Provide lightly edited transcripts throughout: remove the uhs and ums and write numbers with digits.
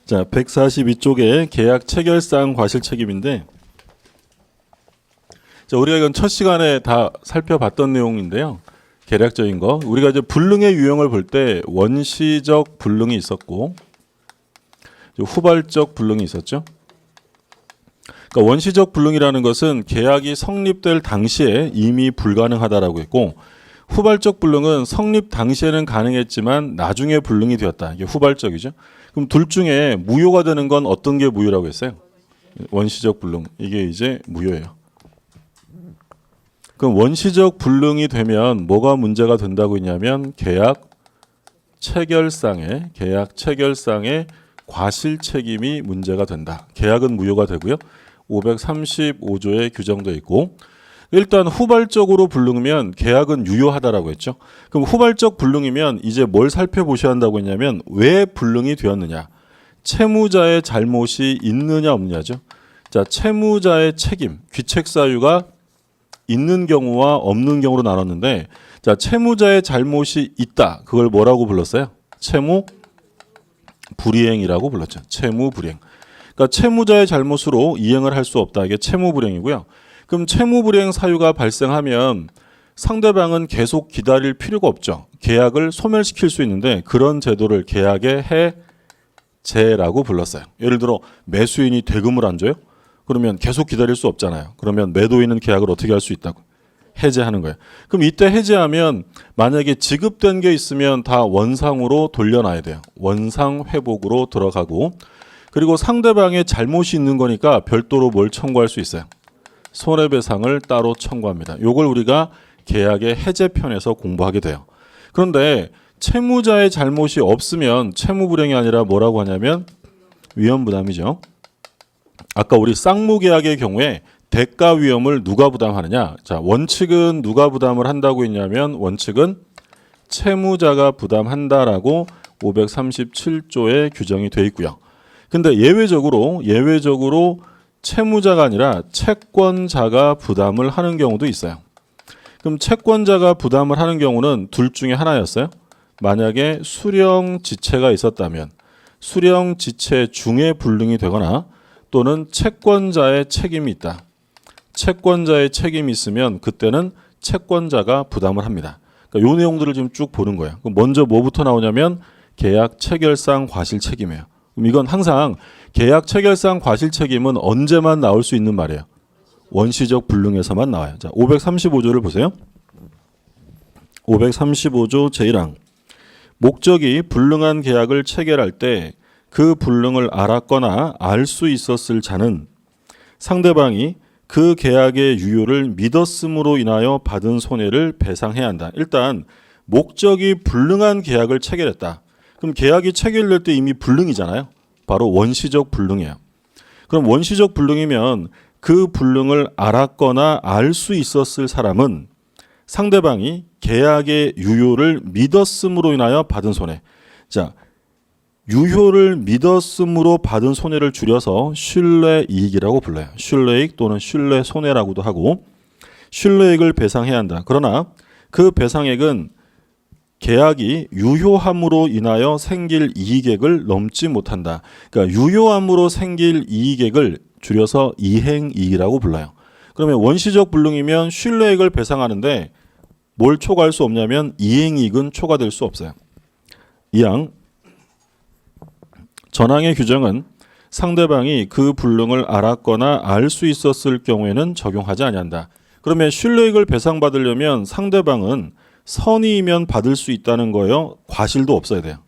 자, 142쪽에 계약 체결상 과실 책임인데, 자, 우리가 이건 첫 시간에 다 살펴봤던 내용인데요. 계략적인 거. 우리가 이제 불능의 유형을 볼 때 원시적 불능이 있었고, 후발적 불능이 있었죠. 그러니까 원시적 불능이라는 것은 계약이 성립될 당시에 이미 불가능하다라고 했고, 후발적 불능은 성립 당시에는 가능했지만 나중에 불능이 되었다. 이게 후발적이죠. 그럼 둘 중에 무효가 되는 건 어떤 게 무효라고 했어요? 원시적 불능. 이게 이제 무효예요. 그럼 원시적 불능이 되면 뭐가 문제가 된다고 했냐면 계약 체결상의 과실 책임이 문제가 된다. 계약은 무효가 되고요. 535조에 규정되어 있고, 일단 후발적으로 불능이면 계약은 유효하다라고 했죠. 그럼 후발적 불능이면 이제 뭘 살펴보셔야 한다고 했냐면 왜 불능이 되었느냐, 채무자의 잘못이 있느냐 없느냐죠. 자, 채무자의 책임, 귀책 사유가 있는 경우와 없는 경우로 나눴는데, 자, 채무자의 잘못이 있다. 그걸 뭐라고 불렀어요? 채무 불이행이라고 불렀죠. 채무 불이행. 그러니까 채무자의 잘못으로 이행을 할 수 없다. 이게 채무 불이행이고요. 그럼 채무 불이행 사유가 발생하면 상대방은 계속 기다릴 필요가 없죠. 계약을 소멸시킬 수 있는데 그런 제도를 계약의 해제라고 불렀어요. 예를 들어 매수인이 대금을 안 줘요? 그러면 계속 기다릴 수 없잖아요. 그러면 매도인은 계약을 어떻게 할 수 있다고? 해제하는 거예요. 그럼 이때 해제하면 만약에 지급된 게 있으면 다 원상으로 돌려놔야 돼요. 원상 회복으로 들어가고, 그리고 상대방의 잘못이 있는 거니까 별도로 뭘 청구할 수 있어요? 손해배상을 따로 청구합니다. 이걸 우리가 계약의 해제편에서 공부하게 돼요. 그런데 채무자의 잘못이 없으면 채무불이행이 아니라 뭐라고 하냐면 위험부담이죠. 아까 우리 쌍무계약의 경우에 대가 위험을 누가 부담하느냐. 자, 원칙은 누가 부담을 한다고 했냐면 원칙은 채무자가 부담한다라고 537조에 규정이 되어 있고요. 근데 예외적으로 채무자가 아니라 채권자가 부담을 하는 경우도 있어요. 그럼 채권자가 부담을 하는 경우는 둘 중에 하나였어요. 만약에 수령지체가 있었다면 수령지체 중에 불능이 되거나 또는 채권자의 책임이 있다. 채권자의 책임이 있으면 그때는 채권자가 부담을 합니다. 그러니까 이 내용들을 지금 쭉 보는 거예요. 그럼 먼저 뭐부터 나오냐면 계약 체결상 과실 책임이에요. 그럼 이건 항상 계약 체결상 과실 책임은 언제만 나올 수 있는 말이에요? 원시적 불능에서만 나와요. 자, 535조를 보세요. 535조 제1항. 목적이 불능한 계약을 체결할 때 그 불능을 알았거나 알 수 있었을 자는 상대방이 그 계약의 유효를 믿었음으로 인하여 받은 손해를 배상해야 한다. 일단 목적이 불능한 계약을 체결했다. 그럼 계약이 체결될 때 이미 불능이잖아요. 바로 원시적 불능이에요. 그럼 원시적 불능이면 그 불능을 알았거나 알 수 있었을 사람은 상대방이 계약의 유효를 믿었음으로 인하여 받은 손해. 자, 유효를 믿었음으로 받은 손해를 줄여서 신뢰이익이라고 불러요. 신뢰이익 또는 신뢰손해라고도 하고, 신뢰이익을 배상해야 한다. 그러나 그 배상액은 계약이 유효함으로 인하여 생길 이익액을 넘지 못한다. 그러니까 유효함으로 생길 이익액을 줄여서 이행이익이라고 불러요. 그러면 원시적 불능이면 신뢰액을 배상하는데 뭘 초과할 수 없냐면 이행이익은 초과될 수 없어요. 이항 전항의 규정은 상대방이 그 불능을 알았거나 알 수 있었을 경우에는 적용하지 아니한다. 그러면 신뢰익을 배상받으려면 상대방은 선의이면 받을 수 있다는 거예요. 과실도 없어야 돼요.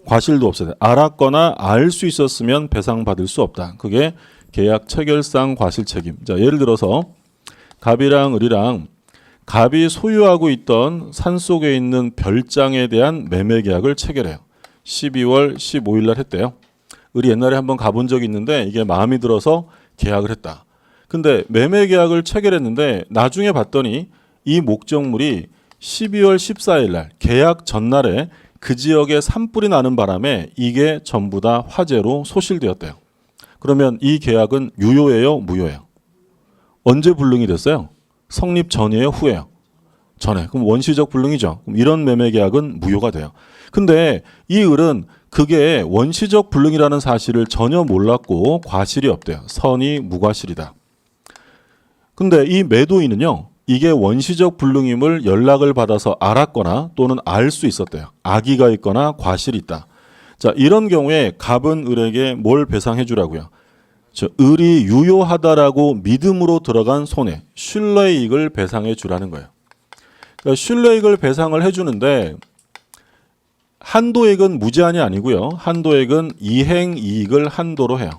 과실도 없어야 돼요. 알았거나 알 수 있었으면 배상받을 수 없다. 그게 계약 체결상 과실 책임. 자, 예를 들어서 갑이랑 을이랑 갑이 소유하고 있던 산속에 있는 별장에 대한 매매 계약을 체결해요. 12월 15일 날 했대요. 을이 옛날에 한번 가본 적이 있는데 이게 마음이 들어서 계약을 했다. 근데 매매 계약을 체결했는데 나중에 봤더니 이 목적물이 12월 14일 날 계약 전날에 그 지역에 산불이 나는 바람에 이게 전부 다 화재로 소실되었대요. 그러면 이 계약은 유효예요? 무효예요? 언제 불능이 됐어요? 성립 전이에요? 후예요? 전에. 그럼 원시적 불능이죠. 그럼 이런 매매 계약은 무효가 돼요. 근데 이 을은 그게 원시적 불능이라는 사실을 전혀 몰랐고 과실이 없대요. 선이 무과실이다. 근데 이 매도인은요, 이게 원시적 불능임을 연락을 받아서 알았거나 또는 알 수 있었대요. 악의가 있거나 과실이 있다. 자, 이런 경우에 갑은 을에게 뭘 배상해 주라고요? 을이 유효하다라고 믿음으로 들어간 손해, 신뢰이익을 배상해 주라는 거예요. 그러니까 신뢰이익을 배상을 해주는데 한도액은 무제한이 아니고요. 한도액은 이행이익을 한도로 해요.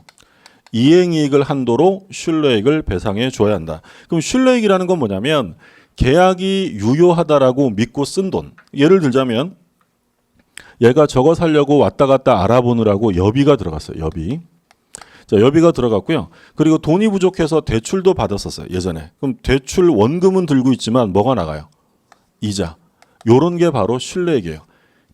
이행이익을 한도로 신뢰이익을 배상해 줘야 한다. 그럼 신뢰이익이라는 건 뭐냐면 계약이 유효하다라고 믿고 쓴 돈. 예를 들자면 얘가 저거 살려고 왔다 갔다 알아보느라고 여비가 들어갔어요. 여비. 자, 여비가 들어갔고요. 그리고 돈이 부족해서 대출도 받았었어요. 예전에. 그럼 대출 원금은 들고 있지만 뭐가 나가요? 이자. 요런 게 바로 신뢰이익이에요.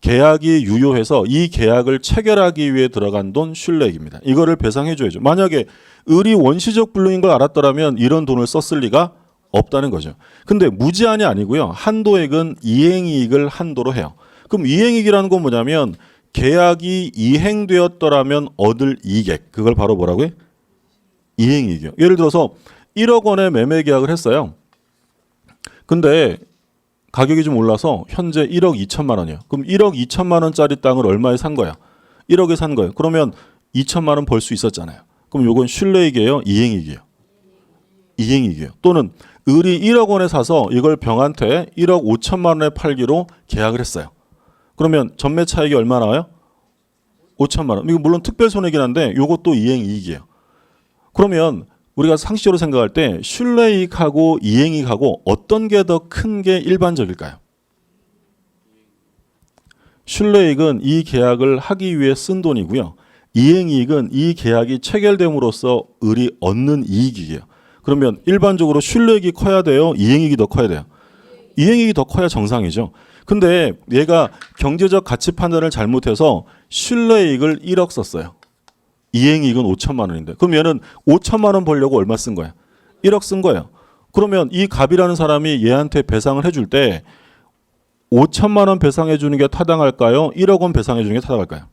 계약이 유효해서 이 계약을 체결하기 위해 들어간 돈 신뢰이익입니다. 이거를 배상해 줘야죠. 만약에 을이 원시적 불능인 걸 알았더라면 이런 돈을 썼을 리가 없다는 거죠. 근데 무제한이 아니고요. 한도액은 이행이익을 한도로 해요. 그럼 이행이익이라는 건 뭐냐면 계약이 이행되었더라면 얻을 이익액. 그걸 바로 뭐라고요? 이행이익이요. 예를 들어서 1억 원의 매매 계약을 했어요. 근데 가격이 좀 올라서 현재 1억 2천만 원이에요. 그럼 1억 2천만 원짜리 땅을 얼마에 산 거야? 1억에 산 거예요. 그러면 2천만 원 벌 수 있었잖아요. 그럼 요건 신뢰이익이에요? 이행이익이에요? 이행이익이에요. 또는 을이 1억 원에 사서 이걸 병한테 1억 5천만 원에 팔기로 계약을 했어요. 그러면 전매 차익이 얼마 나와요? 5천만 원. 이거 물론 특별 손해긴 한데 요것도 이행이익이에요. 그러면 우리가 상식적으로 생각할 때 신뢰이익하고 이행이익하고 어떤 게 더 큰 게 일반적일까요? 신뢰이익은 이 계약을 하기 위해 쓴 돈이고요. 이행이익은 이 계약이 체결됨으로써 을이 얻는 이익이에요. 그러면 일반적으로 신뢰이익이 커야 돼요? 이행이익이 더 커야 돼요? 이행이익이 더 커야 정상이죠. 근데 얘가 경제적 가치 판단을 잘못해서 신뢰이익을 1억 썼어요. 이행이익은 5천만 원인데 그럼 얘는 5천만 원 벌려고 얼마 쓴 거야? 1억 쓴 거예요. 그러면 이 갑이라는 사람이 얘한테 배상을 해줄 때 5천만 원 배상해 주는 게 타당할까요? 1억 원 배상해 주는 게 타당할까요?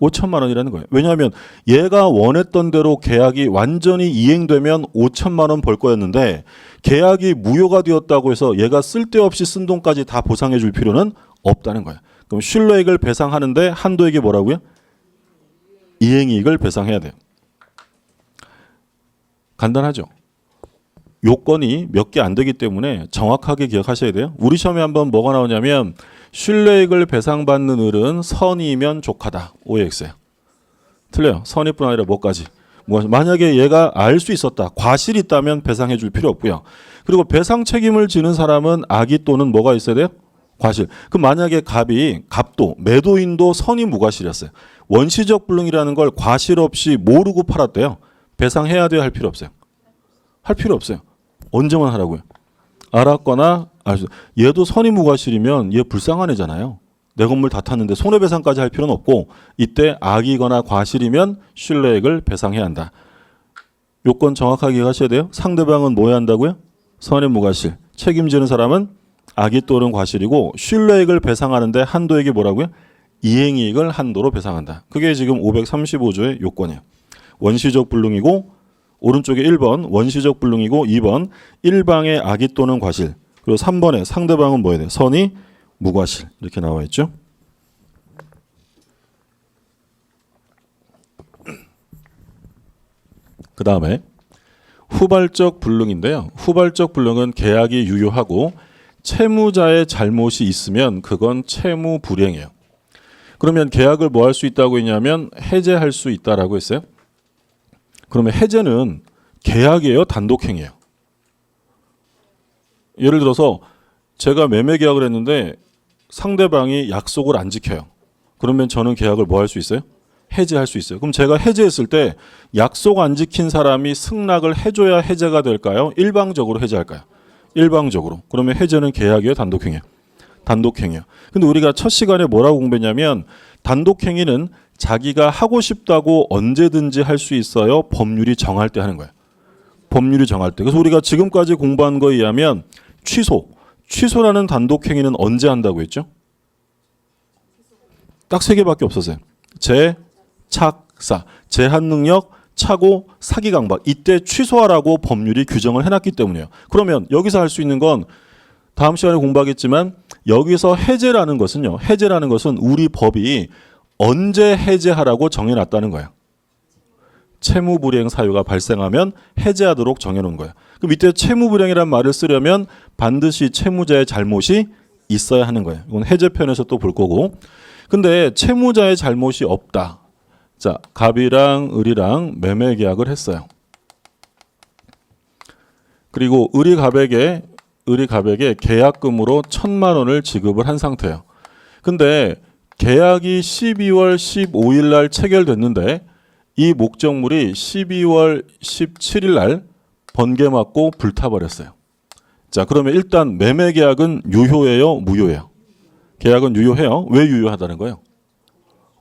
5천만 원이라는 거예요. 왜냐하면 얘가 원했던 대로 계약이 완전히 이행되면 5천만 원 벌 거였는데 계약이 무효가 되었다고 해서 얘가 쓸데없이 쓴 돈까지 다 보상해 줄 필요는 없다는 거예요. 그럼 신뢰이익을 배상하는데 한도액이 뭐라고요? 이행이익을 배상해야 돼요. 간단하죠. 요건이 몇 개 안 되기 때문에 정확하게 기억하셔야 돼요. 우리 시험에 한번 뭐가 나오냐면 신뢰이익을 배상받는 을은 선이면 족하다. OX예요. 틀려요. 선이뿐 아니라 뭐까지. 만약에 얘가 알 수 있었다. 과실이 있다면 배상해 줄 필요 없고요. 그리고 배상 책임을 지는 사람은 악의 또는 뭐가 있어야 돼요? 과실. 그럼 만약에 갑도 매도인도 선이 무과실이었어요. 원시적 불능이라는 걸 과실 없이 모르고 팔았대요. 배상해야 돼요? 할 필요 없어요? 할 필요 없어요. 언제만 하라고요? 알았거나 얘도 선이 무과실이면 얘 불쌍한 애잖아요. 내 건물 다 탔는데 손해배상까지 할 필요는 없고 이때 악이거나 과실이면 신뢰액을 배상해야 한다. 요건 정확하게 하셔야 돼요. 상대방은 뭐 해야 한다고요? 선의 무과실. 책임지는 사람은 악의 또는 과실이고 신뢰액을 배상하는데 한도액이 뭐라고요? 이행이익을 한도로 배상한다. 그게 지금 535조의 요건이에요. 원시적 불능이고 오른쪽에 1번 원시적 불능이고 2번 일방의 악의 또는 과실 그리고 3번에 상대방은 뭐야 돼? 선이 무과실 이렇게 나와 있죠. 그 다음에 후발적 불능인데요. 후발적 불능은 계약이 유효하고 채무자의 잘못이 있으면 그건 채무 불이행이에요. 그러면 계약을 뭐 할 수 있다고 했냐면 해제할 수 있다라고 했어요. 그러면 해제는 계약이에요? 단독행위예요? 예를 들어서 제가 매매 계약을 했는데 상대방이 약속을 안 지켜요. 그러면 저는 계약을 뭐 할 수 있어요? 해제할 수 있어요. 그럼 제가 해제했을 때 약속 안 지킨 사람이 승낙을 해줘야 해제가 될까요? 일방적으로 해제할까요? 일방적으로. 그러면 해제는 계약이에요? 단독행위예요? 단독행위예요. 근데 우리가 첫 시간에 뭐라고 공부했냐면 단독행위는 자기가 하고 싶다고 언제든지 할 수 있어요. 법률이 정할 때 하는 거예요. 법률이 정할 때. 그래서 우리가 지금까지 공부한 거에 의하면 취소라는 단독행위는 언제 한다고 했죠? 딱 세 개밖에 없었어요. 제, 착, 사. 제한 능력, 차고, 사기 강박. 이때 취소하라고 법률이 규정을 해놨기 때문이에요. 그러면 여기서 할 수 있는 건 다음 시간에 공부하겠지만 여기서 해제라는 것은요. 해제라는 것은 우리 법이 언제 해제하라고 정해놨다는 거예요. 채무불이행 사유가 발생하면 해제하도록 정해놓은 거예요. 그럼 이때 채무불이행이라는 말을 쓰려면 반드시 채무자의 잘못이 있어야 하는 거예요. 이건 해제편에서 또 볼 거고. 근데 채무자의 잘못이 없다. 자, 갑이랑 을이랑 매매 계약을 했어요. 그리고 을이 갑에게 계약금으로 1,000만 원을 지급을 한 상태예요. 근데 계약이 12월 15일 날 체결됐는데 이 목적물이 12월 17일 날 번개 맞고 불타버렸어요. 자, 그러면 일단 매매 계약은 유효해요, 무효해요? 계약은 유효해요. 왜 유효하다는 거예요?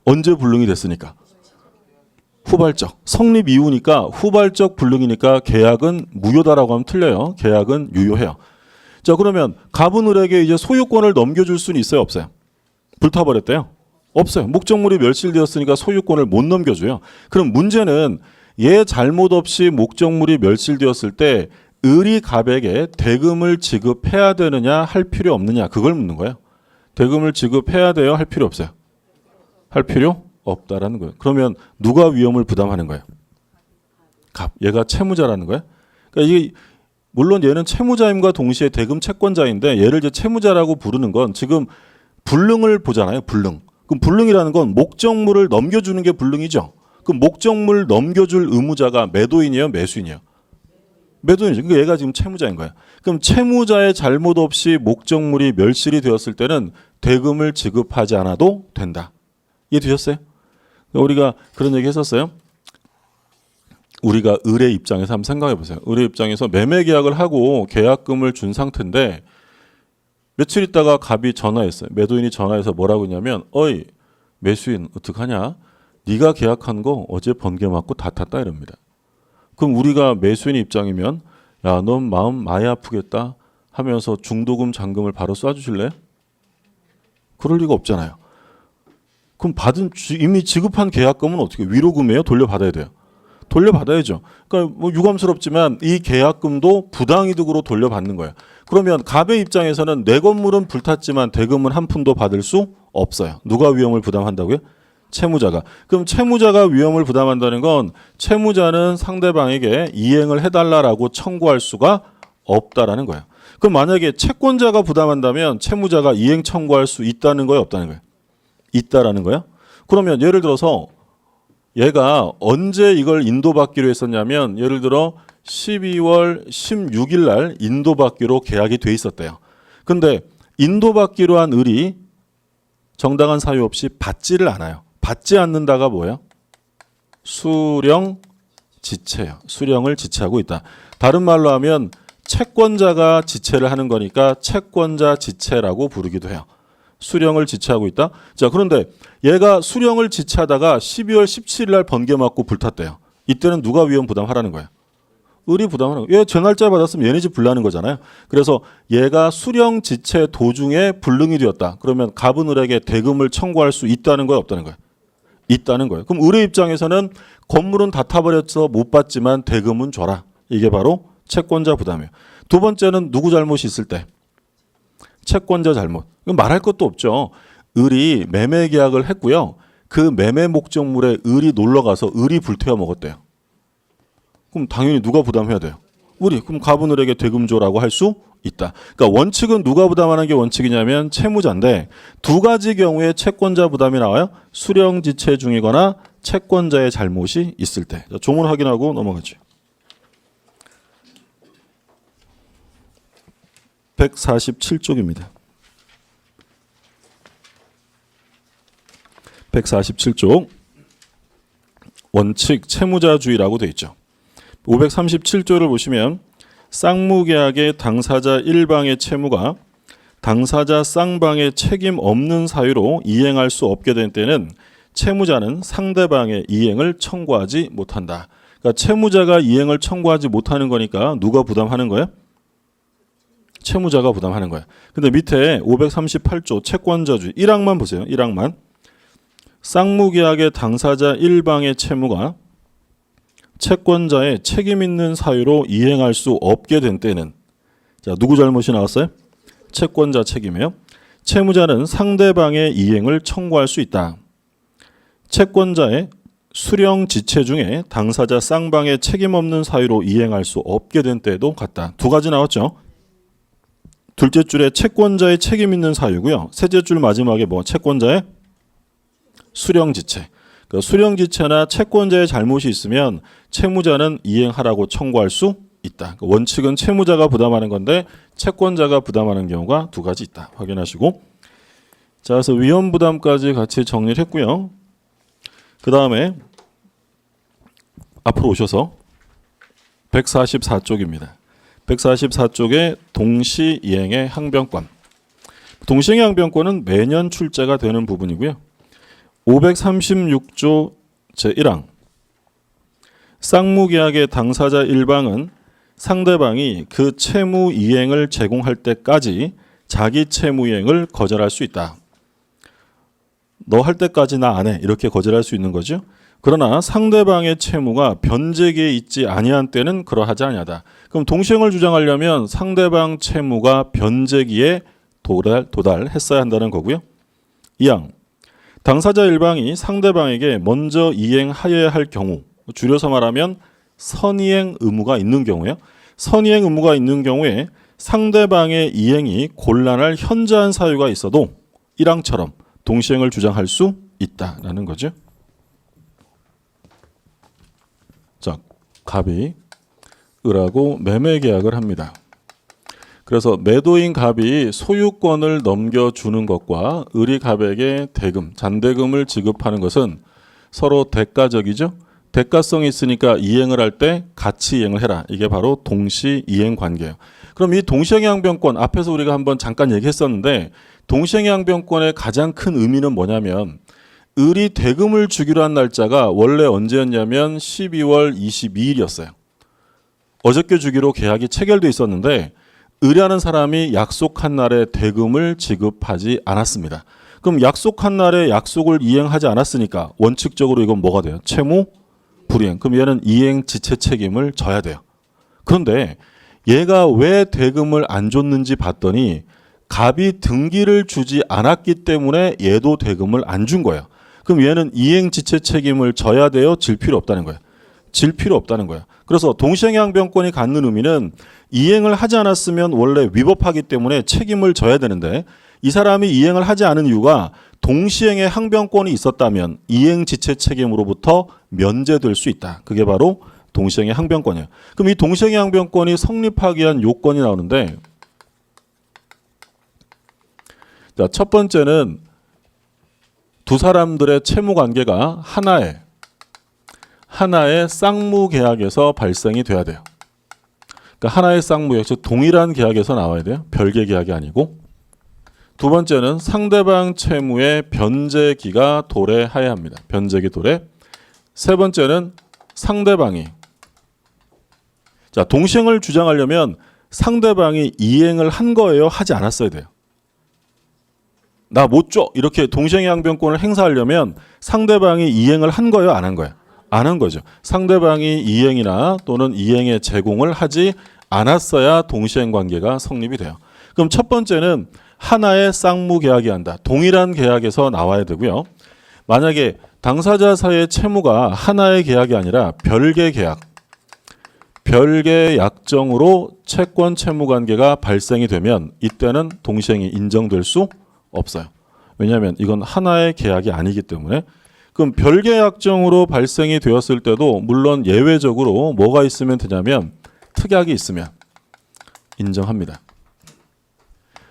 언제 불능이 됐으니까? 후발적. 성립 이후니까 후발적 불능이니까 계약은 무효다라고 하면 틀려요. 계약은 유효해요. 자, 그러면 갑은 을에게 이제 소유권을 넘겨줄 수는 있어요, 없어요? 불타버렸대요. 없어요. 목적물이 멸실되었으니까 소유권을 못 넘겨줘요. 그럼 문제는 얘 잘못 없이 목적물이 멸실되었을 때 을이 갑에게 대금을 지급해야 되느냐 할 필요 없느냐 그걸 묻는 거예요. 대금을 지급해야 돼요? 할 필요 없어요? 할 필요 없다라는 거예요. 그러면 누가 위험을 부담하는 거예요? 갑. 얘가 채무자라는 거예요. 그러니까 이게 물론 얘는 채무자임과 동시에 대금 채권자인데 얘를 이제 채무자라고 부르는 건 지금 불능을 보잖아요. 불능. 그럼 불능이라는 건 목적물을 넘겨주는 게 불능이죠. 그럼 목적물 넘겨줄 의무자가 매도인이에요, 매수인이에요? 매도인이죠. 그러니까 얘가 지금 채무자인 거야. 그럼 채무자의 잘못 없이 목적물이 멸실이 되었을 때는 대금을 지급하지 않아도 된다. 이해되셨어요? 우리가 그런 얘기 했었어요. 우리가 을의 입장에서 한번 생각해 보세요. 을의 입장에서 매매 계약을 하고 계약금을 준 상태인데 며칠 있다가 갑이 전화했어요. 매도인이 전화해서 뭐라고 했냐면 어이 매수인 어떡하냐? 네가 계약한 거 어제 번개 맞고 다 탔다 이럽니다. 그럼 우리가 매수인 입장이면 야, 넌 마음 많이 아프겠다 하면서 중도금 잔금을 바로 쏴주실래? 그럴 리가 없잖아요. 그럼 이미 지급한 계약금은 어떻게 위로금이에요? 돌려받아야 돼요. 돌려받아야죠. 그러니까 뭐 유감스럽지만 이 계약금도 부당이득으로 돌려받는 거예요. 그러면 갑의 입장에서는 내 건물은 불탔지만 대금은 한 푼도 받을 수 없어요. 누가 위험을 부담한다고요? 채무자가. 그럼 채무자가 위험을 부담한다는 건 채무자는 상대방에게 이행을 해달라라고 청구할 수가 없다라는 거예요. 그럼 만약에 채권자가 부담한다면 채무자가 이행 청구할 수 있다는 거예요, 없다는 거예요? 있다라는 거예요? 그러면 예를 들어서 얘가 언제 이걸 인도받기로 했었냐면 예를 들어 12월 16일 날 인도받기로 계약이 돼 있었대요. 근데 인도받기로 한 을이 정당한 사유 없이 받지를 않아요. 받지 않는다가 뭐예요? 수령 지체예요. 수령을 지체하고 있다. 다른 말로 하면 채권자가 지체를 하는 거니까 채권자 지체라고 부르기도 해요. 수령을 지체하고 있다. 자, 그런데 얘가 수령을 지체하다가 12월 17일 날 번개 맞고 불탔대요. 이때는 누가 위험 부담하라는 거예요? 을이 부담하는 거예요. 얘 제 날짜 받았으면 얘네 집 불나는 거잖아요. 그래서 얘가 수령 지체 도중에 불능이 되었다. 그러면 갑은 을에게 대금을 청구할 수 있다는 거예요, 없다는 거예요? 있다는 거예요. 그럼 을의 입장에서는 건물은 다 타버려서 못 받지만 대금은 줘라. 이게 바로 채권자 부담이에요. 두 번째는 누구 잘못이 있을 때? 채권자 잘못. 이건 말할 것도 없죠. 을이 매매 계약을 했고요. 그 매매 목적물에 을이 놀러 가서 을이 불태워 먹었대요. 그럼 당연히 누가 부담해야 돼요? 을이. 그럼 갑은 을에게 대금 줘라고 할 수 있다. 그러니까 원칙은 누가 부담하는 게 원칙이냐면 채무자인데 두 가지 경우에 채권자 부담이 나와요. 수령 지체 중이거나 채권자의 잘못이 있을 때. 자, 조문 확인하고 넘어가죠. 147쪽입니다. 147쪽 원칙 채무자주의라고 되어 있죠. 537조를 보시면 쌍무계약의 당사자 1방의 채무가 당사자 쌍방의 책임 없는 사유로 이행할 수 없게 된 때는 채무자는 상대방의 이행을 청구하지 못한다. 그러니까 채무자가 이행을 청구하지 못하는 거니까 누가 부담하는 거예요? 채무자가 부담하는 거예요. 근데 밑에 538조 채권자주의 1항만 보세요. 1항만. 쌍무계약의 당사자 일방의 채무가 채권자의 책임 있는 사유로 이행할 수 없게 된 때는, 자, 누구 잘못이 나왔어요? 채권자 책임이에요. 채무자는 상대방의 이행을 청구할 수 있다. 채권자의 수령 지체 중에 당사자 쌍방의 책임 없는 사유로 이행할 수 없게 된 때도 같다. 두 가지 나왔죠. 둘째 줄에 채권자의 책임 있는 사유고요. 셋째 줄 마지막에 뭐 채권자의 수령 지체. 그 수령 지체나 채권자의 잘못이 있으면 채무자는 이행하라고 청구할 수 있다. 그 원칙은 채무자가 부담하는 건데 채권자가 부담하는 경우가 두 가지 있다. 확인하시고. 자, 그래서 위험 부담까지 같이 정리를 했고요. 그 다음에 앞으로 오셔서 144쪽입니다. 144쪽에 동시이행의 항변권. 동시이행의 항변권은 매년 출제가 되는 부분이고요. 536조 제1항. 쌍무계약의 당사자 일방은 상대방이 그 채무 이행을 제공할 때까지 자기 채무 이행을 거절할 수 있다. 너 할 때까지 나 안 해. 이렇게 거절할 수 있는 거죠. 그러나 상대방의 채무가 변제기에 있지 아니한 때는 그러하지 아니하다. 그럼 동시행을 주장하려면 상대방 채무가 변제기에 도달했어야 한다는 거고요. 2항. 당사자 일방이 상대방에게 먼저 이행하여야 할 경우, 줄여서 말하면 선이행 의무가 있는 경우요. 선이행 의무가 있는 경우에 상대방의 이행이 곤란할 현저한 사유가 있어도 1항처럼 동시행을 주장할 수 있다라는 거죠. 자, 갑이 을하고 매매 계약을 합니다. 그래서 매도인 갑이 소유권을 넘겨주는 것과 을이 갑에게 대금, 잔대금을 지급하는 것은 서로 대가적이죠. 대가성이 있으니까 이행을 할 때 같이 이행을 해라. 이게 바로 동시이행 관계예요. 그럼 이 동시행의 항변권, 앞에서 우리가 한번 잠깐 얘기했었는데 동시행의 항변권의 가장 큰 의미는 뭐냐면 을이 대금을 주기로 한 날짜가 원래 언제였냐면 12월 22일이었어요. 어저께 주기로 계약이 체결돼 있었는데 을이라는 사람이 약속한 날에 대금을 지급하지 않았습니다. 그럼 약속한 날에 약속을 이행하지 않았으니까 원칙적으로 이건 뭐가 돼요? 채무 불이행. 그럼 얘는 이행 지체 책임을 져야 돼요. 그런데 얘가 왜 대금을 안 줬는지 봤더니 갑이 등기를 주지 않았기 때문에 얘도 대금을 안 준 거예요. 그럼 얘는 이행 지체 책임을 져야 돼요? 질 필요 없다는 거예요. 질 필요 없다는 거예요. 그래서 동시행의 항변권이 갖는 의미는 이행을 하지 않았으면 원래 위법하기 때문에 책임을 져야 되는데 이 사람이 이행을 하지 않은 이유가 동시행의 항변권이 있었다면 이행 지체 책임으로부터 면제될 수 있다. 그게 바로 동시행의 항변권이에요. 그럼 이 동시행의 항변권이 성립하기 위한 요건이 나오는데, 자, 첫 번째는 두 사람들의 채무 관계가 하나의 쌍무 계약에서 발생이 돼야 돼요. 그러니까 하나의 쌍무 계약, 즉 동일한 계약에서 나와야 돼요. 별개 계약이 아니고. 두 번째는 상대방 채무의 변제기가 도래해야 합니다. 변제기 도래. 세 번째는 상대방이, 자, 동시행을 주장하려면 상대방이 이행을 한 거예요? 하지 않았어야 돼요? 나 못 줘. 이렇게 동시행의 항변권을 행사하려면 상대방이 이행을 한 거예요? 안 한 거예요? 안 한 거죠. 상대방이 이행이나 또는 이행의 제공을 하지 않았어야 동시행 관계가 성립이 돼요. 그럼 첫 번째는 하나의 쌍무 계약이 한다. 동일한 계약에서 나와야 되고요. 만약에 당사자 사이의 채무가 하나의 계약이 아니라 별개 계약, 별개 약정으로 채권 채무 관계가 발생이 되면 이때는 동시행이 인정될 수 없어요. 왜냐하면 이건 하나의 계약이 아니기 때문에. 그럼 별개 약정으로 발생이 되었을 때도 물론 예외적으로 뭐가 있으면 되냐면 특약이 있으면 인정합니다.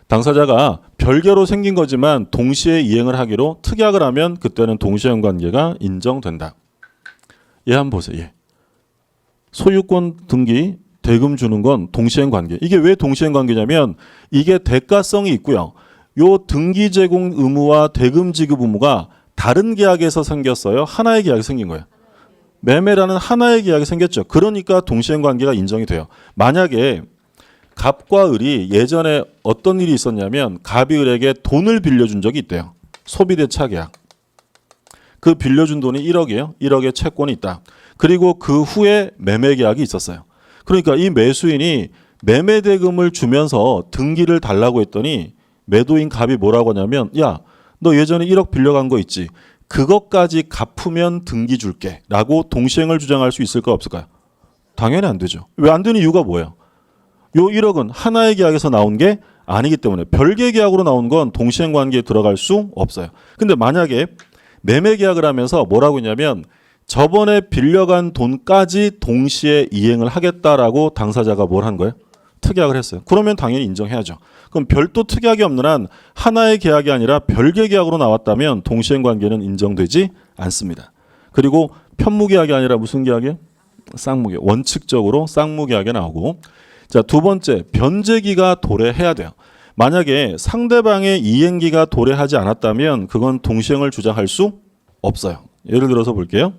당사자가 별개로 생긴 거지만 동시에 이행을 하기로 특약을 하면 그때는 동시행 관계가 인정된다. 얘 한번 보세요. 예. 소유권 등기 대금 주는 건 동시행 관계. 이게 왜 동시행 관계냐면 이게 대가성이 있고요. 요 등기 제공 의무와 대금 지급 의무가 다른 계약에서 생겼어요? 하나의 계약이 생긴 거예요? 매매라는 하나의 계약이 생겼죠. 그러니까 동시행 관계가 인정이 돼요. 만약에 갑과 을이 예전에 어떤 일이 있었냐면 갑이 을에게 돈을 빌려준 적이 있대요. 소비대차 계약. 그 빌려준 돈이 1억이에요. 1억의 채권이 있다. 그리고 그 후에 매매 계약이 있었어요. 그러니까 이 매수인이 매매 대금을 주면서 등기를 달라고 했더니 매도인 갑이 뭐라고 하냐면 야, 너 예전에 1억 빌려간 거 있지? 그것까지 갚으면 등기 줄게 라고 동시행을 주장할 수 있을까 없을까요? 당연히 안 되죠. 왜 안 되는 이유가 뭐예요? 요 1억은 하나의 계약에서 나온 게 아니기 때문에 별개 계약으로 나온 건 동시행 관계에 들어갈 수 없어요. 근데 만약에 매매 계약을 하면서 뭐라고 했냐면 저번에 빌려간 돈까지 동시에 이행을 하겠다라고 당사자가 뭘 한 거예요? 특약을 했어요. 그러면 당연히 인정해야죠. 그럼 별도 특약이 없는 한 하나의 계약이 아니라 별개 계약으로 나왔다면 동시행 관계는 인정되지 않습니다. 그리고 편무계약이 아니라 무슨 계약이에요? 쌍무계약. 원칙적으로 쌍무계약에 나오고. 자, 두 번째, 변제기가 도래해야 돼요. 만약에 상대방의 이행기가 도래하지 않았다면 그건 동시행을 주장할 수 없어요. 예를 들어서 볼게요.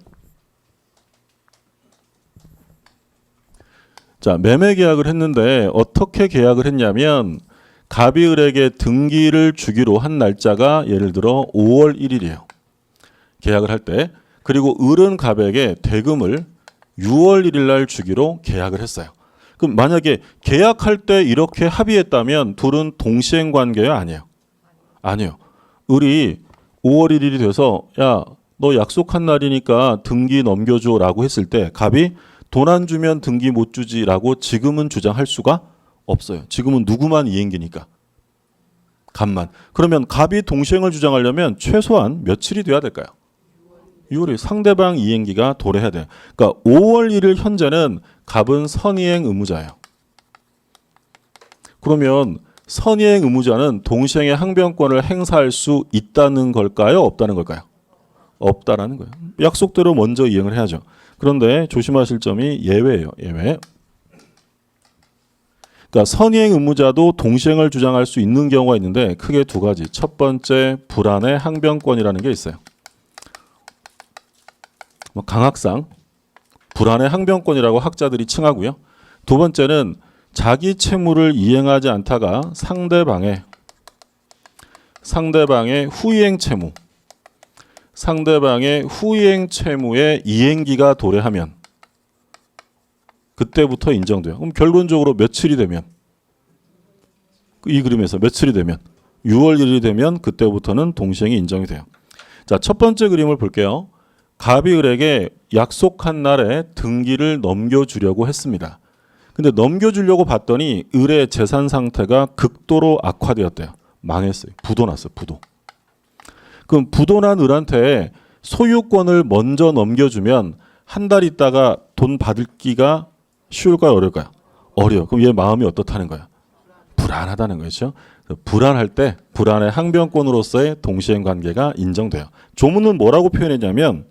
자, 매매 계약을 했는데 어떻게 계약을 했냐면 갑이 을에게 등기를 주기로 한 날짜가 예를 들어 5월 1일이에요. 계약을 할 때. 그리고 을은 갑에게 대금을 6월 1일 날 주기로 계약을 했어요. 그럼 만약에 계약할 때 이렇게 합의했다면 둘은 동시행 관계예요? 아니에요? 아니에요. 을이 5월 1일이 돼서 야, 너 약속한 날이니까 등기 넘겨줘 라고 했을 때 갑이 돈 안 주면 등기 못 주지라고 지금은 주장할 수가 없어요. 지금은 누구만 이행기니까. 갑만. 그러면 갑이 동시행을 주장하려면 최소한 며칠이 돼야 될까요? 6월이 상대방 이행기가 도래해야 돼요. 그러니까 5월 1일 현재는 갑은 선이행 의무자예요. 그러면 선이행 의무자는 동시행의 항변권을 행사할 수 있다는 걸까요? 없다는 걸까요? 없다라는 거예요. 약속대로 먼저 이행을 해야죠. 그런데 조심하실 점이 예외예요. 예외. 그러니까 선이행 의무자도 동시행을 주장할 수 있는 경우가 있는데 크게 두 가지. 첫 번째, 불안의 항변권이라는 게 있어요. 강학상 불안의 항변권이라고 학자들이 칭하고요. 두 번째는 자기 채무를 이행하지 않다가 상대방의 후이행 채무, 상대방의 후이행 채무의 이행기가 도래하면 그때부터 인정돼요. 그럼 결론적으로 며칠이 되면 이 그림에서 며칠이 되면 6월 1일이 되면 그때부터는 동시행이 인정이 돼요. 자, 첫 번째 그림을 볼게요. 갑이 을에게 약속한 날에 등기를 넘겨주려고 했습니다. 근데 넘겨주려고 봤더니 을의 재산 상태가 극도로 악화되었대요. 망했어요. 부도 났어요. 부도. 그럼 부도난 을한테 소유권을 먼저 넘겨주면 한 달 있다가 돈 받기가 쉬울까요? 어려울까요? 어려워요. 그럼 얘 마음이 어떻다는 거야? 불안하다는 거죠. 불안할 때 불안의 항변권으로서의 동시행 관계가 인정돼요. 조문은 뭐라고 표현했냐면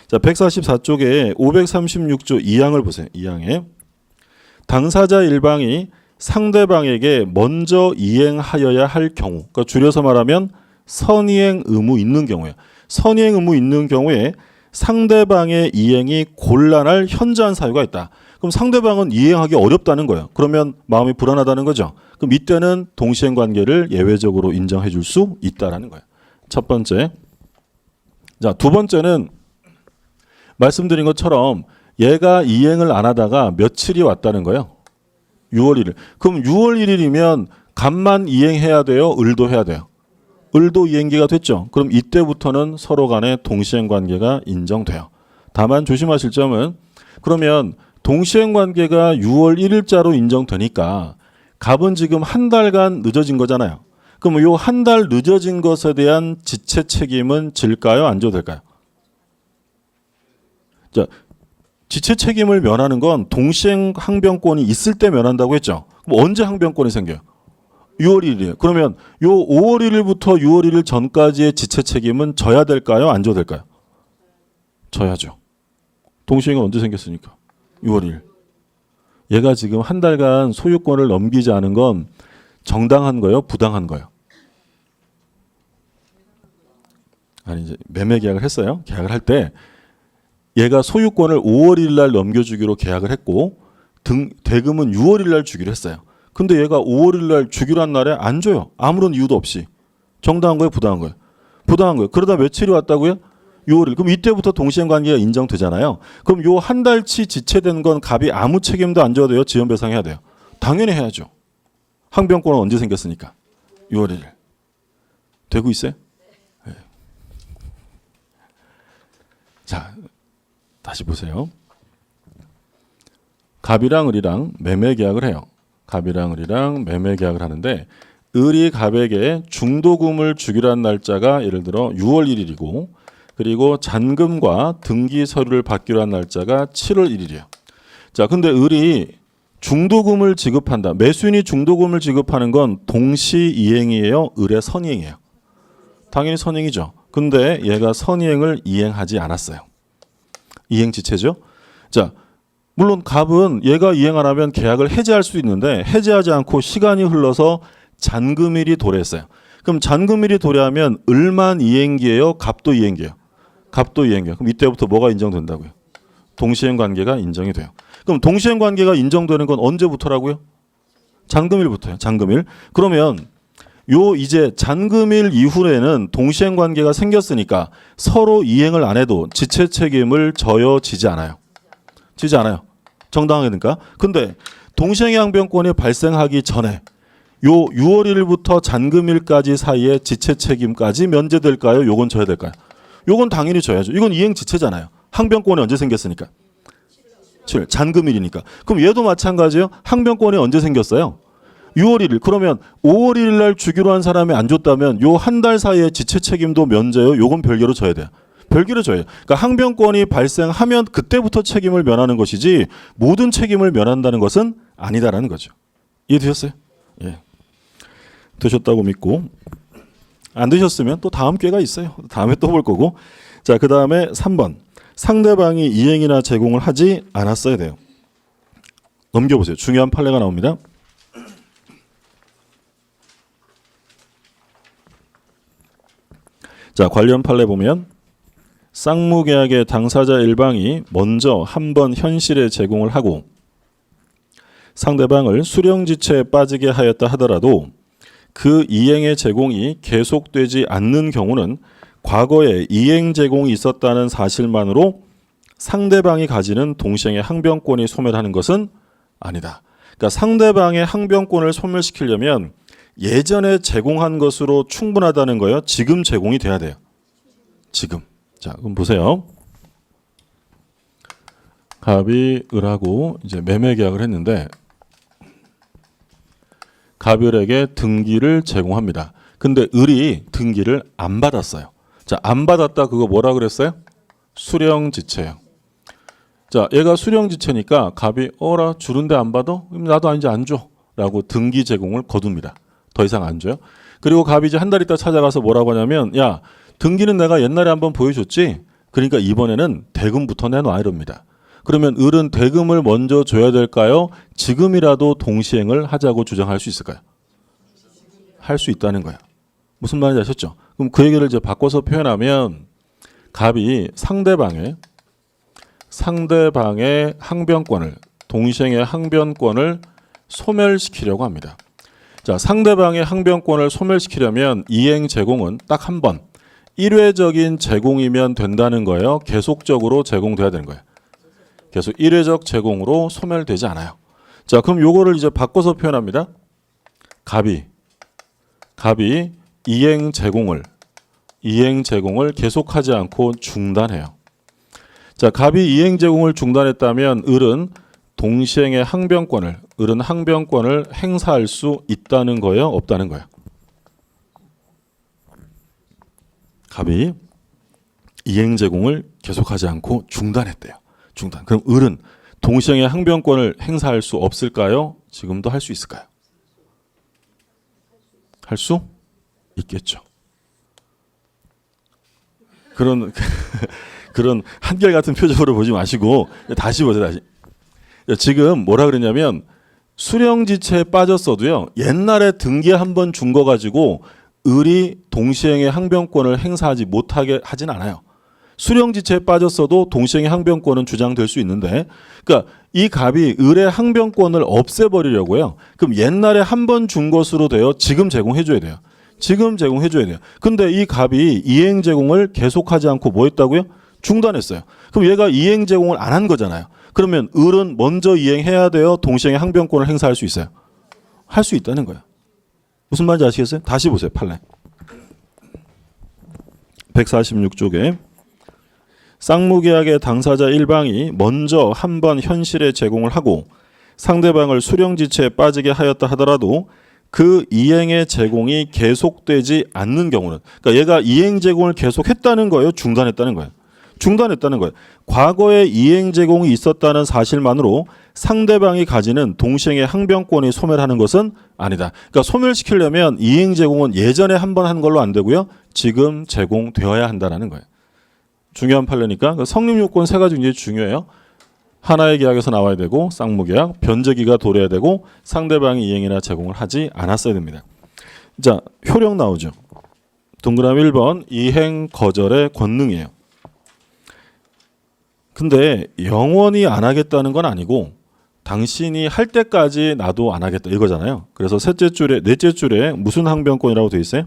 자, 144쪽에 536조 2항을 보세요. 2항에 당사자 일방이 상대방에게 먼저 이행하여야 할 경우, 그러니까 줄여서 말하면 선이행 의무 있는 경우에, 선이행 의무 있는 경우에 상대방의 이행이 곤란할 현저한 사유가 있다. 그럼 상대방은 이행하기 어렵다는 거예요. 그러면 마음이 불안하다는 거죠. 그럼 이때는 동시행 관계를 예외적으로 인정해 줄 수 있다라는 거예요. 첫 번째. 자, 두 번째는 말씀드린 것처럼 얘가 이행을 안 하다가 며칠이 왔다는 거예요. 6월 1일. 그럼 6월 1일이면 갑만 이행해야 돼요? 을도 해야 돼요? 을도 이행기가 됐죠. 그럼 이때부터는 서로 간의 동시행 관계가 인정돼요. 다만 조심하실 점은 그러면 동시행 관계가 6월 1일자로 인정되니까 갑은 지금 한 달간 늦어진 거잖아요. 그럼 요 한 달 늦어진 것에 대한 지체 책임은 질까요? 안 져도 될까요? 자, 지체 책임을 면하는 건 동시행 항변권이 있을 때 면한다고 했죠. 그럼 언제 항변권이 생겨요? 6월 1일이에요. 그러면 요 5월 1일부터 6월 1일 전까지의 지체 책임은 져야 될까요? 안 져도 될까요? 져야죠. 동시행은 언제 생겼으니까? 6월 1일. 얘가 지금 한 달간 소유권을 넘기지 않은 건 정당한 거예요? 부당한 거예요? 아니, 이제 매매 계약을 했어요. 계약을 할 때 얘가 소유권을 5월 1일 날 넘겨주기로 계약을 했고 대금은 6월 1일 날 주기로 했어요. 근데 얘가 5월 1일 날 주기로 한 날에 안 줘요. 아무런 이유도 없이. 정당한 거예요? 부당한 거예요? 부당한 거예요. 그러다 며칠이 왔다고요? 6월 1일. 그럼 이때부터 동시행 관계가 인정되잖아요. 그럼 요 한 달치 지체된 건 갑이 아무 책임도 안 져도 돼요? 지연 배상해야 돼요? 당연히 해야죠. 항변권은 언제 생겼으니까? 6월 1일. 되고 있어요? 네. 자, 다시 보세요. 갑이랑 을이랑 매매 계약을 해요. 갑이랑 을이랑 매매 계약을 하는데 을이 갑에게 중도금을 주기로 한 날짜가 예를 들어 6월 1일이고 그리고 잔금과 등기 서류를 받기로 한 날짜가 7월 1일이에요. 자, 근데 을이 중도금을 지급한다. 매수인이 중도금을 지급하는 건 동시 이행이에요? 을의 선이행이에요? 당연히 선이행이죠. 근데 얘가 선이행을 이행하지 않았어요. 이행 지체죠. 자, 물론 갑은 얘가 이행 안 하면 계약을 해지할 수 있는데 해지하지 않고 시간이 흘러서 잔금일이 도래했어요. 그럼 잔금일이 도래하면 을만 이행기예요? 갑도 이행기예요? 갑도 이행기예요. 그럼 이때부터 뭐가 인정된다고요? 동시행 관계가 인정이 돼요. 그럼 동시행 관계가 인정되는 건 언제부터라고요? 잔금일부터요. 잔금일. 그러면 요 이제 잔금일 이후에는 동시행 관계가 생겼으니까 서로 이행을 안 해도 지체 책임을 져요, 지지 않아요? 지지 않아요. 정당하게 되니까. 근데 동시행 항변권이 발생하기 전에 요 6월 1일부터 잔금일까지 사이에 지체 책임까지 면제될까요? 요건 져야 될까요? 요건 당연히 져야죠. 이건 이행 지체잖아요. 항변권이 언제 생겼으니까? 7일. 잔금일이니까. 그럼 얘도 마찬가지예요. 항변권이 언제 생겼어요? 6월 1일. 그러면 5월 1일 날 주기로 한 사람이 안 줬다면 요 한 달 사이에 지체 책임도 면제요. 요건 별개로 져야 돼요. 별개로 져요. 그러니까 항변권이 발생하면 그때부터 책임을 면하는 것이지 모든 책임을 면한다는 것은 아니다라는 거죠. 이해되셨어요? 예. 되셨다고 믿고 안 되셨으면 또 다음 기회가 있어요. 다음에 또 볼 거고. 자, 그 다음에 3번. 상대방이 이행이나 제공을 하지 않았어야 돼요. 넘겨보세요. 중요한 판례가 나옵니다. 자, 관련 판례 보면 쌍무계약의 당사자 일방이 먼저 한 번 현실에 제공을 하고 상대방을 수령지체에 빠지게 하였다 하더라도 그 이행의 제공이 계속되지 않는 경우는 과거에 이행 제공이 있었다는 사실만으로 상대방이 가지는 동시행의 항변권이 소멸하는 것은 아니다. 그러니까 상대방의 항변권을 소멸시키려면 예전에 제공한 것으로 충분하다는 거예요. 지금 제공이 돼야 돼요. 지금. 자, 그럼 보세요. 갑이 을하고 이제 매매 계약을 했는데 갑이 을에게 등기를 제공합니다. 근데 을이 등기를 안 받았어요. 자, 안 받았다 그거 뭐라 그랬어요? 수령지체예요. 자, 얘가 수령지체니까 갑이 어라 주는데 안 받아? 그럼 나도 이제 안 줘. 라고 등기 제공을 거둡니다. 더 이상 안 줘요. 그리고 갑이 이제 한 달 있다 찾아가서 뭐라고 하냐면 야, 등기는 내가 옛날에 한번 보여줬지? 그러니까 이번에는 대금부터 내놔 이럽니다. 그러면 을은 대금을 먼저 줘야 될까요? 지금이라도 동시행을 하자고 주장할 수 있을까요? 할 수 있다는 거예요. 무슨 말인지 아셨죠? 그럼 그 얘기를 이제 바꿔서 표현하면 갑이 상대방의 항변권을 동시행의 항변권을 소멸시키려고 합니다. 자, 상대방의 항변권을 소멸시키려면 이행 제공은 딱 한 번 1회적인 제공이면 된다는 거예요. 계속적으로 제공돼야 되는 거예요. 계속 1회적 제공으로 소멸되지 않아요. 자, 그럼 요거를 이제 바꿔서 표현합니다. 갑이 이행 제공을 계속하지 않고 중단해요. 자, 갑이 이행 제공을 중단했다면 을은 동시행의 항변권을 행사할 수 있다는 거예요, 없다는 거예요? 갑이 이행 제공을 계속하지 않고 중단했대요. 중단. 그럼 을은 동시행의 항변권을 행사할 수 없을까요? 지금도 할 수 있을까요? 할 수 있겠죠. 그런 한결같은 표정으로 보지 마시고 다시 보세요. 다시. 지금 뭐라 그랬냐면 수령지체에 빠졌어도요. 옛날에 등기 한 번 준 거 가지고 을이 동시행의 항변권을 행사하지 못하게 하진 않아요. 수령지체에 빠졌어도 동시행의 항변권은 주장될 수 있는데, 그러니까 이 갑이 을의 항변권을 없애버리려고요. 그럼 옛날에 한 번 준 것으로 되어 지금 제공해줘야 돼요. 지금 제공해줘야 돼요. 근데 이 갑이 이행 제공을 계속하지 않고 뭐 했다고요? 중단했어요. 그럼 얘가 이행 제공을 안 한 거잖아요. 그러면 을은 먼저 이행해야 돼요? 동시에 항변권을 행사할 수 있어요? 할 수 있다는 거예요. 무슨 말인지 아시겠어요? 다시 보세요. 판례 146쪽에 쌍무계약의 당사자 일방이 먼저 한 번 현실에 제공을 하고 상대방을 수령지체에 빠지게 하였다 하더라도 그 이행의 제공이 계속되지 않는 경우는, 그러니까 얘가 이행 제공을 계속했다는 거예요? 중단했다는 거예요? 중단했다는 거예요. 과거에 이행 제공이 있었다는 사실만으로 상대방이 가지는 동시행의 항변권이 소멸하는 것은 아니다. 그러니까 소멸시키려면 이행 제공은 예전에 한 번 한 걸로 안 되고요. 지금 제공되어야 한다는 거예요. 중요한 판례니까 성립 요건 세 가지 굉장히 중요해요. 하나의 계약에서 나와야 되고, 쌍무계약, 변제기가 도래해야 되고, 상대방이 이행이나 제공을 하지 않았어야 됩니다. 자, 효력 나오죠. 동그라미 1번 이행 거절의 권능이에요. 근데 영원히 안 하겠다는 건 아니고 당신이 할 때까지 나도 안 하겠다 이거잖아요. 그래서 넷째 줄에 무슨 항변권이라고 되어 있어요?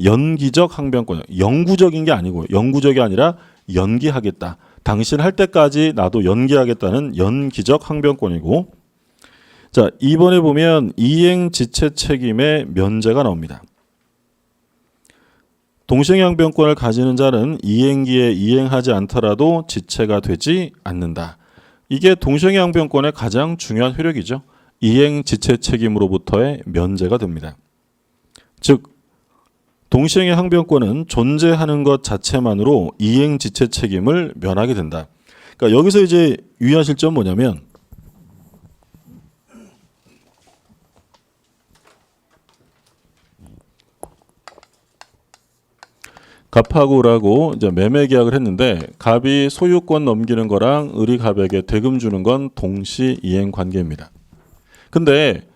연기적 항변권. 영구적인 게 아니고, 영구적이 아니라 연기하겠다. 당신 할 때까지 나도 연기하겠다는 연기적 항변권이고, 자 2번에 보면 이행 지체 책임의 면제가 나옵니다. 동시행 항변권을 가지는 자는 이행기에 이행하지 않더라도 지체가 되지 않는다. 이게 동시행 항변권의 가장 중요한 효력이죠. 이행 지체 책임으로부터의 면제가 됩니다. 즉 동시행의 항변권은 존재하는 것 자체만으로 이행 지체 책임을 면하게 된다. 그러니까 여기서 이제 유의하실 점 뭐냐면, 갑하고 을하고 이제 매매 계약을 했는데 갑이 소유권 넘기는 거랑 을이 갑에게 대금 주는 건 동시 이행 관계입니다. 근데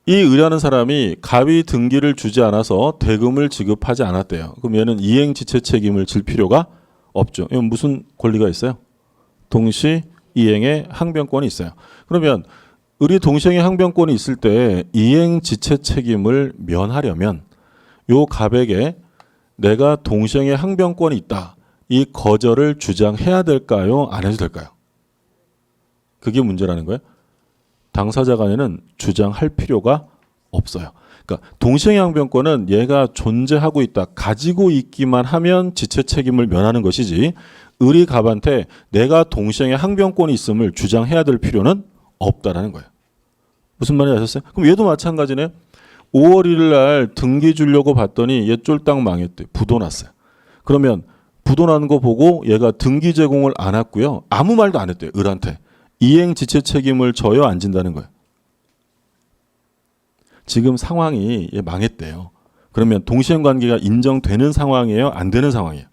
이 을이라는 사람이 갑이 등기를 주지 않아서 대금을 지급하지 않았대요. 그럼 얘는 이행 지체 책임을 질 필요가 없죠. 이건 무슨 권리가 있어요? 동시 이행의 항변권이 있어요. 그러면 을이 동시행의 항변권이 있을 때 이행 지체 책임을 면하려면 요 갑에게 내가 동시행의 항변권이 있다, 이 거절을 주장해야 될까요? 안 해도 될까요? 그게 문제라는 거예요. 당사자 간에는 주장할 필요가 없어요. 그러니까 동시행의 항변권은 얘가 존재하고 있다, 가지고 있기만 하면 지체 책임을 면하는 것이지, 을이 갑한테 내가 동시행의 항변권이 있음을 주장해야 될 필요는 없다라는 거예요. 무슨 말인지 아셨어요? 그럼 얘도 마찬가지네요. 5월 1일 날 등기 주려고 봤더니 얘 쫄딱 망했대. 부도 났어요. 그러면 부도 나는 거 보고 얘가 등기 제공을 안 했고요. 아무 말도 안 했대요. 을한테. 이행 지체 책임을 져요, 안 진다는 거예요? 지금 상황이 얘 망했대요. 그러면 동시행 관계가 인정되는 상황이에요, 안 되는 상황이에요?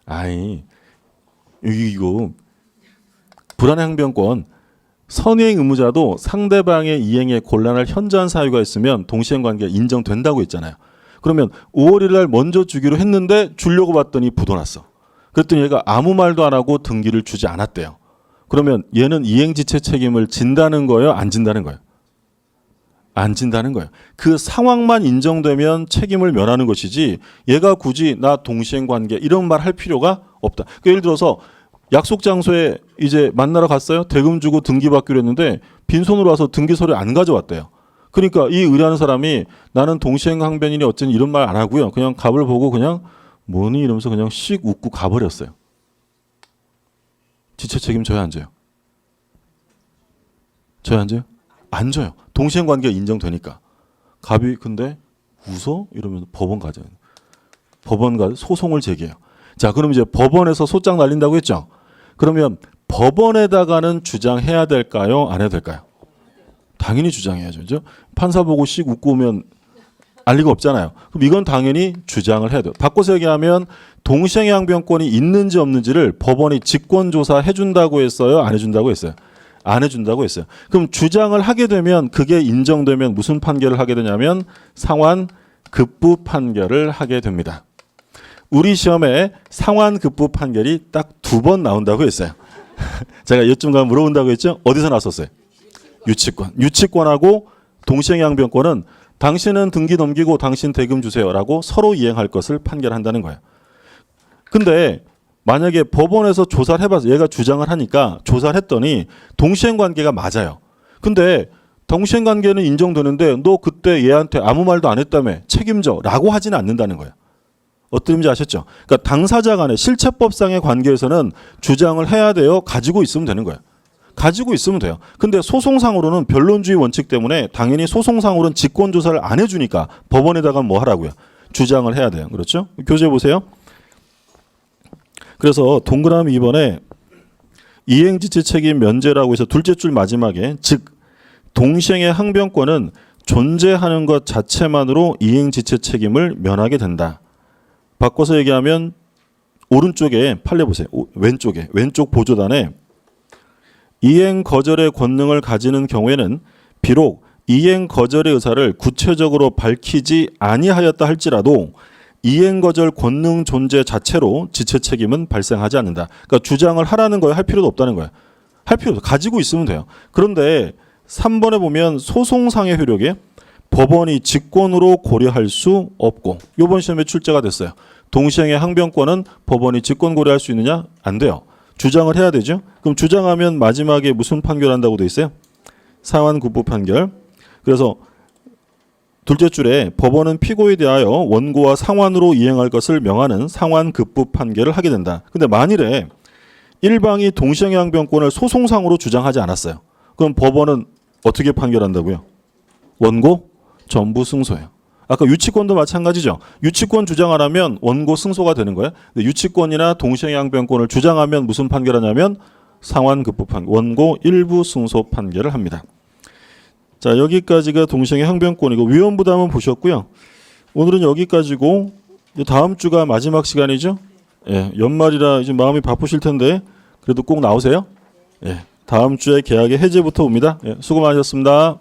아이, 이거 불안의 항변권, 선이행 의무자도 상대방의 이행에 곤란할 현저한 사유가 있으면 동시행 관계가 인정된다고 했잖아요. 그러면 5월 1일 날 먼저 주기로 했는데 주려고 봤더니 부도 났어. 그랬더니 얘가 아무 말도 안 하고 등기를 주지 않았대요. 그러면 얘는 이행지체 책임을 진다는 거예요, 안 진다는 거예요? 안 진다는 거예요. 그 상황만 인정되면 책임을 면하는 것이지, 얘가 굳이 나 동시행 관계 이런 말 할 필요가 없다. 그러니까 예를 들어서 약속 장소에 이제 만나러 갔어요. 대금 주고 등기 받기로 했는데 빈손으로 와서 등기 서류 안 가져왔대요. 그러니까 이 의뢰하는 사람이 나는 동시행 항변이니 어쩌니 이런 말 안 하고요. 그냥 갑을 보고 그냥 뭐니 이러면서 그냥 씩 웃고 가버렸어요. 지체 책임 져야 안 져요? 져야 안 져요? 안 져요. 동시행 관계가 인정되니까. 갑이 근데 웃어? 이러면 법원 가잖아요. 법원 가서 소송을 제기해요. 자, 그럼 이제 법원에서 소장 날린다고 했죠? 그러면 법원에다가는 주장해야 될까요? 안 해야 될까요? 당연히 주장해야죠. 그죠? 판사 보고 씩 웃고 오면 알 리가 없잖아요. 그럼 이건 당연히 주장을 해야 돼요. 바꿔서 얘기하면 동시행의 항변권이 있는지 없는지를 법원이 직권조사 해준다고 했어요? 안 해준다고 했어요? 안 해준다고 했어요. 그럼 주장을 하게 되면, 그게 인정되면 무슨 판결을 하게 되냐면 상환 급부 판결을 하게 됩니다. 우리 시험에 상환 급부 판결이 딱 2번 나온다고 했어요. 제가 요즘 가면 물어본다고 했죠? 어디서 나왔었어요? 유치권. 유치권하고 동시행의 항변권은 당신은 등기 넘기고 당신 대금 주세요라고 서로 이행할 것을 판결한다는 거예요. 근데 만약에 법원에서 조사를 해봐서 얘가 주장을 하니까 조사를 했더니 동시행 관계가 맞아요. 근데 동시행 관계는 인정되는데 너 그때 얘한테 아무 말도 안 했다며 책임져라고 하지는 않는다는 거예요. 어떤 의미인지 아셨죠? 그러니까 당사자 간의 실체법상의 관계에서는 주장을 해야 돼요. 가지고 있으면 되는 거예요. 가지고 있으면 돼요. 근데 소송상으로는 변론주의 원칙 때문에 당연히 소송상으로는 직권조사를 안 해주니까 법원에다가 뭐 하라고요? 주장을 해야 돼요. 그렇죠? 교재 보세요. 그래서 동그라미 2번에 이행지체 책임 면제라고 해서 둘째 줄 마지막에 즉 동시행의 항변권은 존재하는 것 자체만으로 이행지체 책임을 면하게 된다. 바꿔서 얘기하면 오른쪽에 판례 보세요. 왼쪽에 왼쪽 보조단에 이행 거절의 권능을 가지는 경우에는 비록 이행 거절의 의사를 구체적으로 밝히지 아니하였다 할지라도 이행 거절 권능 존재 자체로 지체 책임은 발생하지 않는다. 그러니까 주장을 하라는 거예요. 할 필요도 없다는 거예요. 할 필요 없어. 가지고 있으면 돼요. 그런데 3번에 보면 소송상의 효력에 법원이 직권으로 고려할 수 없고 이번 시험에 출제가 됐어요. 동시행의 항변권은 법원이 직권 고려할 수 있느냐? 안 돼요. 주장을 해야 되죠. 그럼 주장하면 마지막에 무슨 판결한다고 돼 있어요? 상환급부 판결. 그래서 둘째 줄에 법원은 피고에 대하여 원고와 상환으로 이행할 것을 명하는 상환급부 판결을 하게 된다. 근데 만일에 일방이 동시행의 항변권을 소송상으로 주장하지 않았어요. 그럼 법원은 어떻게 판결한다고요? 원고 전부 승소예요. 아까 유치권도 마찬가지죠. 유치권 주장 안 하면 원고 승소가 되는 거예요. 근데 유치권이나 동시행의 항변권을 주장하면 무슨 판결하냐면 상환급부 판결, 원고 일부 승소 판결을 합니다. 자, 여기까지가 동시행의 항변권이고 위헌부담은 보셨고요. 오늘은 여기까지고 다음 주가 마지막 시간이죠. 예, 연말이라 이제 마음이 바쁘실 텐데 그래도 꼭 나오세요. 예, 다음 주에 계약의 해제부터 옵니다. 예, 수고 많으셨습니다.